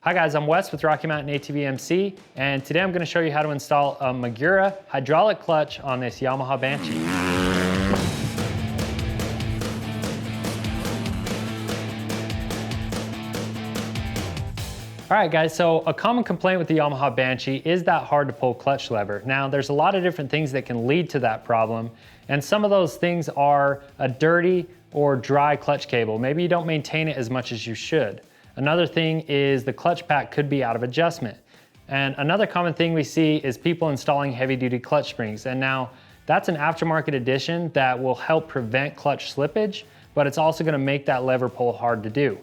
Hi guys, I'm Wes with Rocky Mountain ATV MC, and today I'm going to show you how to install a Magura hydraulic clutch on this Yamaha Banshee. All right guys, so a common complaint with the Yamaha Banshee is that hard to pull clutch lever. Now there's a lot of different things that can lead to that problem, and some of those things are a dirty or dry clutch cable. Maybe you don't maintain it as much as you should. Another thing is the clutch pack could be out of adjustment. And another common thing we see is people installing heavy duty clutch springs. And now that's an aftermarket addition that will help prevent clutch slippage, but it's also gonna make that lever pull hard to do.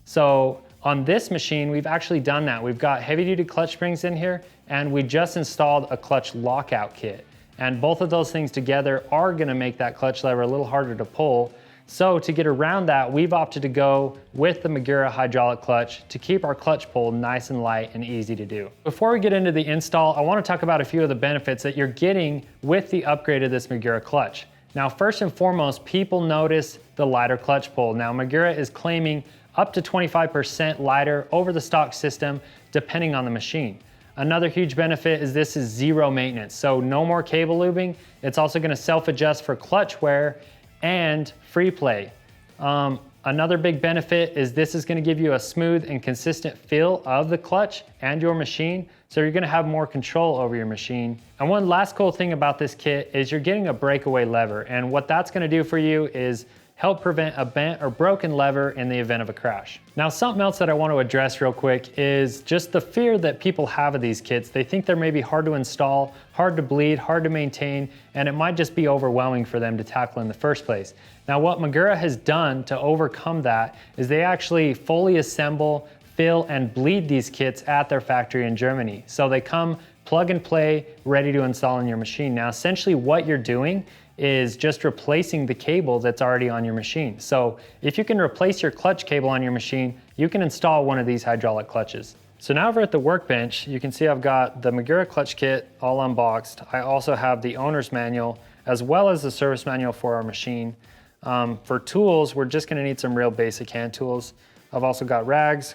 So on this machine, we've actually done that. We've got heavy duty clutch springs in here, and we just installed a clutch lockout kit. And both of those things together are gonna make that clutch lever a little harder to pull. So to get around that, we've opted to go with the Magura hydraulic clutch to keep our clutch pull nice and light and easy to do. Before we get into the install, I want to talk about a few of the benefits that you're getting with the upgrade of this Magura clutch. Now, first and foremost, people notice the lighter clutch pull. Now, Magura is claiming up to 25% lighter over the stock system, depending on the machine. Another huge benefit is this is zero maintenance, so no more cable lubing. It's also going to self-adjust for clutch wear and free play. Another big benefit is this is going to give you a smooth and consistent feel of the clutch and your machine, so you're going to have more control over your machine. And one last cool thing about this kit is you're getting a breakaway lever, and what that's going to do for you is help prevent a bent or broken lever in the event of a crash. Now, something else that I want to address real quick is just the fear that people have of these kits. They think they're maybe hard to install, hard to bleed, hard to maintain, and it might just be overwhelming for them to tackle in the first place. Now, what Magura has done to overcome that is they actually fully assemble, fill, and bleed these kits at their factory in Germany. So they come plug and play, ready to install in your machine. Now, essentially what you're doing is just replacing the cable that's already on your machine. So if you can replace your clutch cable on your machine, you can install one of these hydraulic clutches. So now over at the workbench, you can see I've got the Magura clutch kit all unboxed. I also have the owner's manual as well as the service manual for our machine. For tools, we're just gonna need some real basic hand tools. I've also got rags,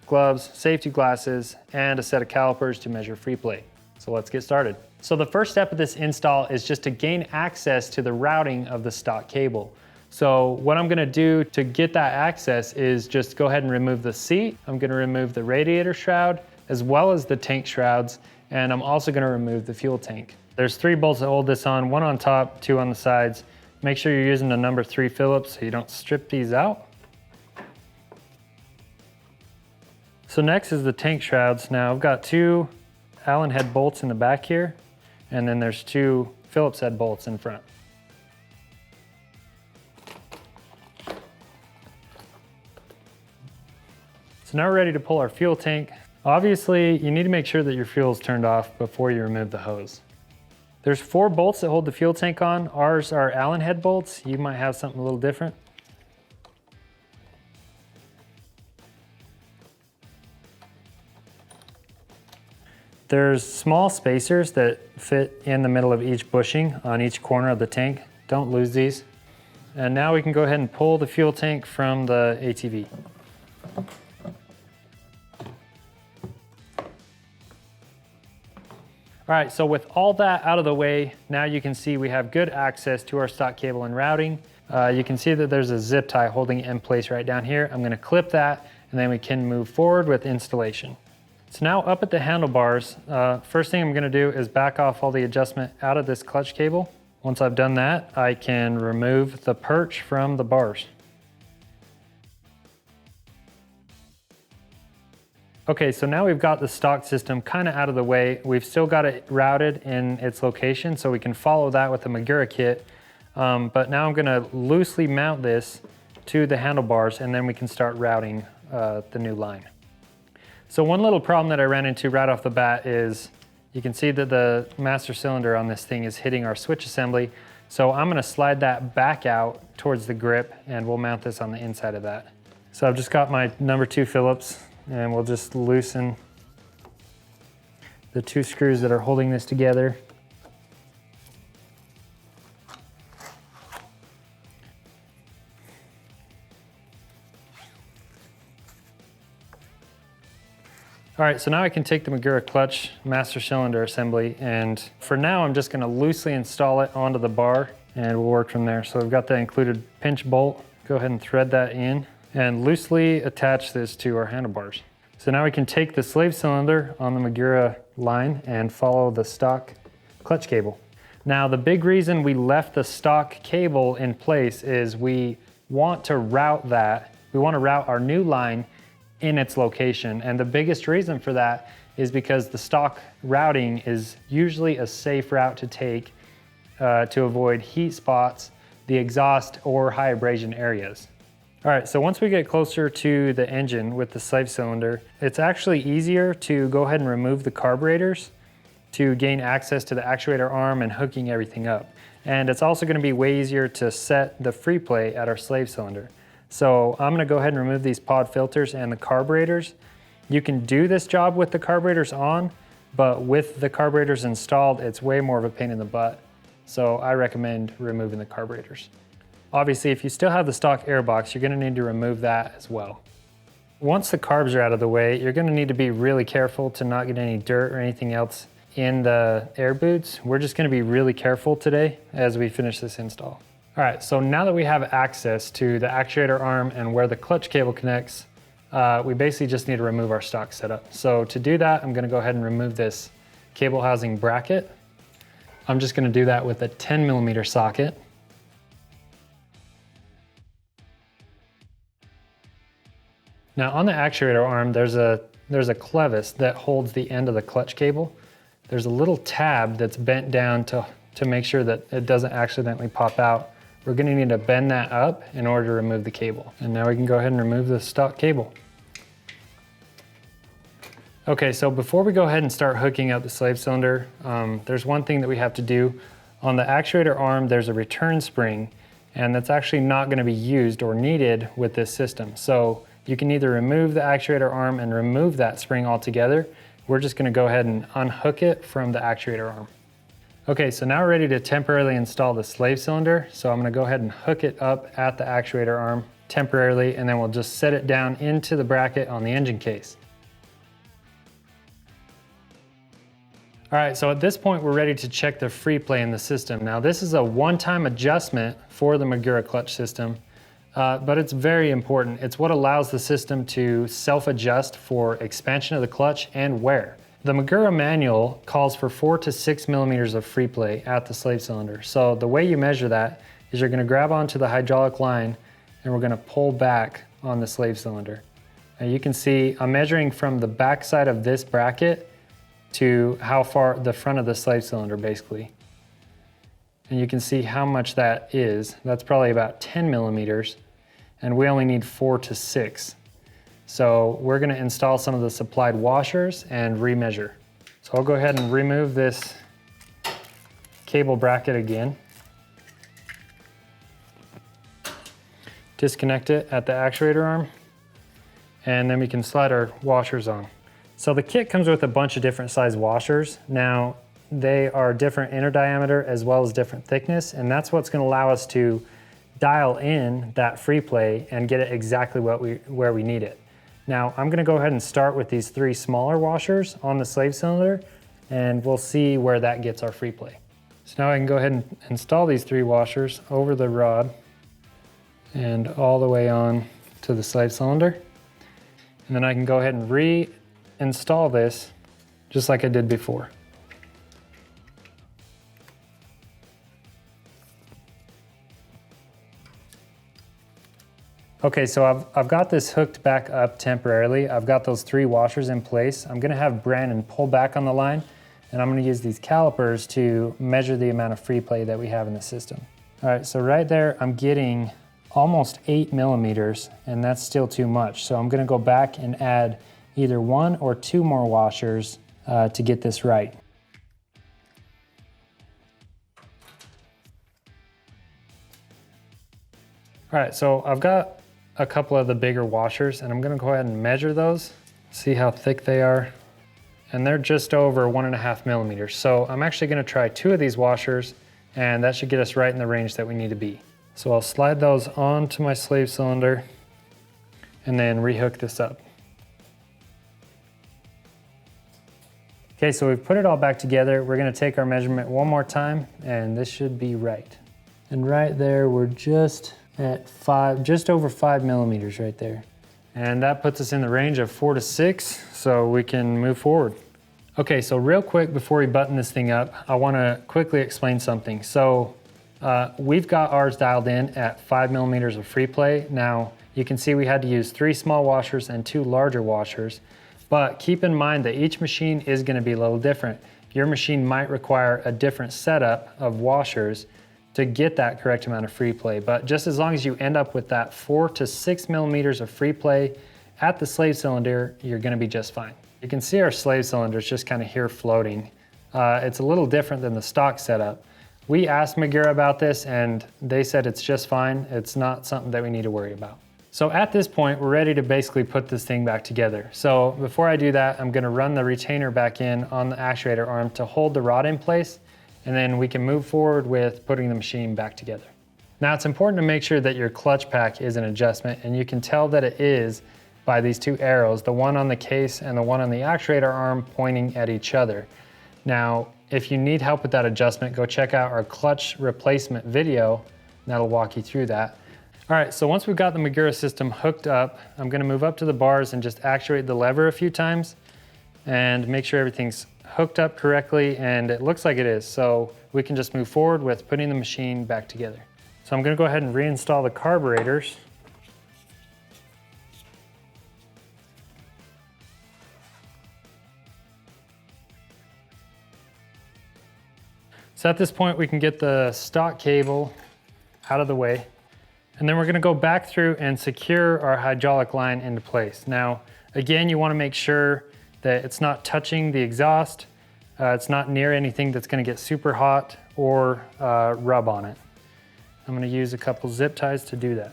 gloves, safety glasses, and a set of calipers to measure free play. So let's get started. So the first step of this install is just to gain access to the routing of the stock cable. So what I'm gonna do to get that access is just go ahead and remove the seat. I'm gonna remove the radiator shroud as well as the tank shrouds, and I'm also gonna remove the fuel tank. There's 3 bolts that hold this on, 1 on top, 2 on the sides. Make sure you're using the number 3 Phillips so you don't strip these out. So next is the tank shrouds. Now I've got 2 Allen head bolts in the back here, and then there's 2 Phillips head bolts in front. So now we're ready to pull our fuel tank. Obviously, you need to make sure that your fuel is turned off before you remove the hose. There's 4 bolts that hold the fuel tank on. Ours are Allen head bolts. You might have something a little different. There's small spacers that fit in the middle of each bushing on each corner of the tank. Don't lose these. And now we can go ahead and pull the fuel tank from the ATV. All right, so with all that out of the way, now you can see we have good access to our stock cable and routing. You can see that there's a zip tie holding it in place right down here. I'm gonna clip that, and then we can move forward with installation. So now up at the handlebars, first thing I'm gonna do is back off all the adjustment out of this clutch cable. Once I've done that, I can remove the perch from the bars. Okay, so now we've got the stock system kind of out of the way. We've still got it routed in its location, so we can follow that with the Magura kit. But now I'm gonna loosely mount this to the handlebars, and then we can start routing the new line. So one little problem that I ran into right off the bat is you can see that the master cylinder on this thing is hitting our switch assembly. So I'm gonna slide that back out towards the grip, and we'll mount this on the inside of that. So I've just got my number 2 Phillips, and we'll just loosen the 2 screws that are holding this together. All right, so now I can take the Magura clutch master cylinder assembly, and for now I'm just gonna loosely install it onto the bar and we'll work from there. So we've got the included pinch bolt. Go ahead and thread that in and loosely attach this to our handlebars. So now we can take the slave cylinder on the Magura line and follow the stock clutch cable. Now the big reason we left the stock cable in place is we want to route our new line in its location. And the biggest reason for that is because the stock routing is usually a safe route to take to avoid heat spots, the exhaust, or high abrasion areas. All right, so once we get closer to the engine with the slave cylinder, it's actually easier to go ahead and remove the carburetors to gain access to the actuator arm and hooking everything up. And it's also gonna be way easier to set the free play at our slave cylinder. So I'm gonna go ahead and remove these pod filters and the carburetors. You can do this job with the carburetors on, but with the carburetors installed, it's way more of a pain in the butt. So I recommend removing the carburetors. Obviously, if you still have the stock airbox, you're gonna need to remove that as well. Once the carbs are out of the way, you're gonna need to be really careful to not get any dirt or anything else in the air boots. We're just gonna be really careful today as we finish this install. All right, so now that we have access to the actuator arm and where the clutch cable connects, we basically just need to remove our stock setup. So to do that, I'm gonna go ahead and remove this cable housing bracket. I'm just gonna do that with a 10mm socket. Now on the actuator arm, there's a clevis that holds the end of the clutch cable. There's a little tab that's bent down to make sure that it doesn't accidentally pop out. We're gonna need to bend that up in order to remove the cable. And now we can go ahead and remove the stock cable. Okay, so before we go ahead and start hooking up the slave cylinder, there's one thing that we have to do. On the actuator arm, there's a return spring, and that's actually not gonna be used or needed with this system. So you can either remove the actuator arm and remove that spring altogether. We're just gonna go ahead and unhook it from the actuator arm. Okay, so now we're ready to temporarily install the slave cylinder. So I'm gonna go ahead and hook it up at the actuator arm temporarily, and then we'll just set it down into the bracket on the engine case. All right, so at this point, we're ready to check the free play in the system. Now this is a one-time adjustment for the Magura clutch system, but it's very important. It's what allows the system to self-adjust for expansion of the clutch and wear. The Magura manual calls for 4 to 6mm of free play at the slave cylinder. So the way you measure that is you're gonna grab onto the hydraulic line and we're gonna pull back on the slave cylinder. And you can see I'm measuring from the back side of this bracket to how far the front of the slave cylinder basically. And you can see how much that is. That's probably about 10mm, and we only need 4 to 6. So we're gonna install some of the supplied washers and remeasure. So I'll go ahead and remove this cable bracket again. Disconnect it at the actuator arm, and then we can slide our washers on. So the kit comes with a bunch of different size washers. Now, they are different inner diameter as well as different thickness, and that's what's gonna allow us to dial in that free play and get it exactly where we need it. Now, I'm gonna go ahead and start with these 3 smaller washers on the slave cylinder, and we'll see where that gets our free play. So now I can go ahead and install these 3 washers over the rod and all the way on to the slave cylinder. And then I can go ahead and reinstall this just like I did before. Okay, so I've got this hooked back up temporarily. I've got those 3 washers in place. I'm gonna have Brandon pull back on the line, and I'm gonna use these calipers to measure the amount of free play that we have in the system. All right, so right there, I'm getting almost 8mm, and that's still too much. So I'm gonna go back and add either 1 or 2 more washers to get this right. All right, so I've got a couple of the bigger washers, and I'm gonna go ahead and measure those, see how thick they are. And they're just over 1.5mm. So I'm actually gonna try 2 of these washers, and that should get us right in the range that we need to be. So I'll slide those onto my slave cylinder and then rehook this up. Okay, so we've put it all back together. We're gonna take our measurement one more time, and this should be right. And right there, we're just at just over 5 millimeters right there. And that puts us in the range of 4 to 6, so we can move forward. Okay, so real quick before we button this thing up, I wanna quickly explain something. So we've got ours dialed in at 5 millimeters of free play. Now, you can see we had to use 3 small washers and 2 larger washers, but keep in mind that each machine is gonna be a little different. Your machine might require a different setup of washers to get that correct amount of free play. But just as long as you end up with that 4 to 6 millimeters of free play at the slave cylinder, you're gonna be just fine. You can see our slave cylinder is just kind of here floating. It's a little different than the stock setup. We asked Magura about this and they said it's just fine. It's not something that we need to worry about. So at this point, we're ready to basically put this thing back together. So before I do that, I'm gonna run the retainer back in on the actuator arm to hold the rod in place, and then we can move forward with putting the machine back together. Now it's important to make sure that your clutch pack is an adjustment, and you can tell that it is by these 2 arrows, the one on the case and the one on the actuator arm pointing at each other. Now, if you need help with that adjustment, go check out our clutch replacement video, and that'll walk you through that. All right, so once we've got the Magura system hooked up, I'm gonna move up to the bars and just actuate the lever a few times and make sure everything's hooked up correctly, and it looks like it is. So we can just move forward with putting the machine back together. So I'm gonna go ahead and reinstall the carburetors. So at this point, we can get the stock cable out of the way. And then we're gonna go back through and secure our hydraulic line into place. Now, again, you wanna make sure that it's not touching the exhaust, it's not near anything that's gonna get super hot or rub on it. I'm gonna use a couple zip ties to do that.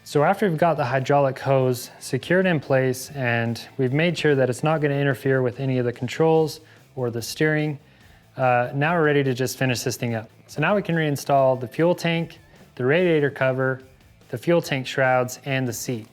So after we've got the hydraulic hose secured in place and we've made sure that it's not gonna interfere with any of the controls or the steering, now we're ready to just finish this thing up. So now we can reinstall the fuel tank, the radiator cover, the fuel tank shrouds, and the seat.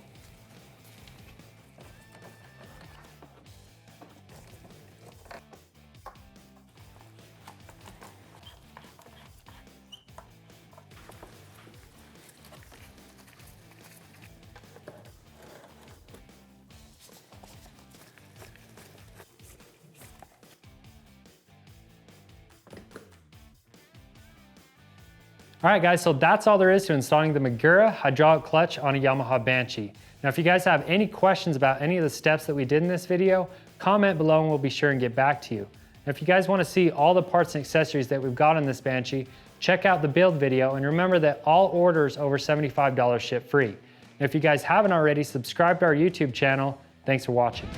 All right guys, so that's all there is to installing the Magura hydraulic clutch on a Yamaha Banshee. Now if you guys have any questions about any of the steps that we did in this video, comment below and we'll be sure and get back to you. And if you guys want to see all the parts and accessories that we've got on this Banshee, check out the build video, and remember that all orders over $75 ship free. And if you guys haven't already, subscribe to our YouTube channel. Thanks for watching.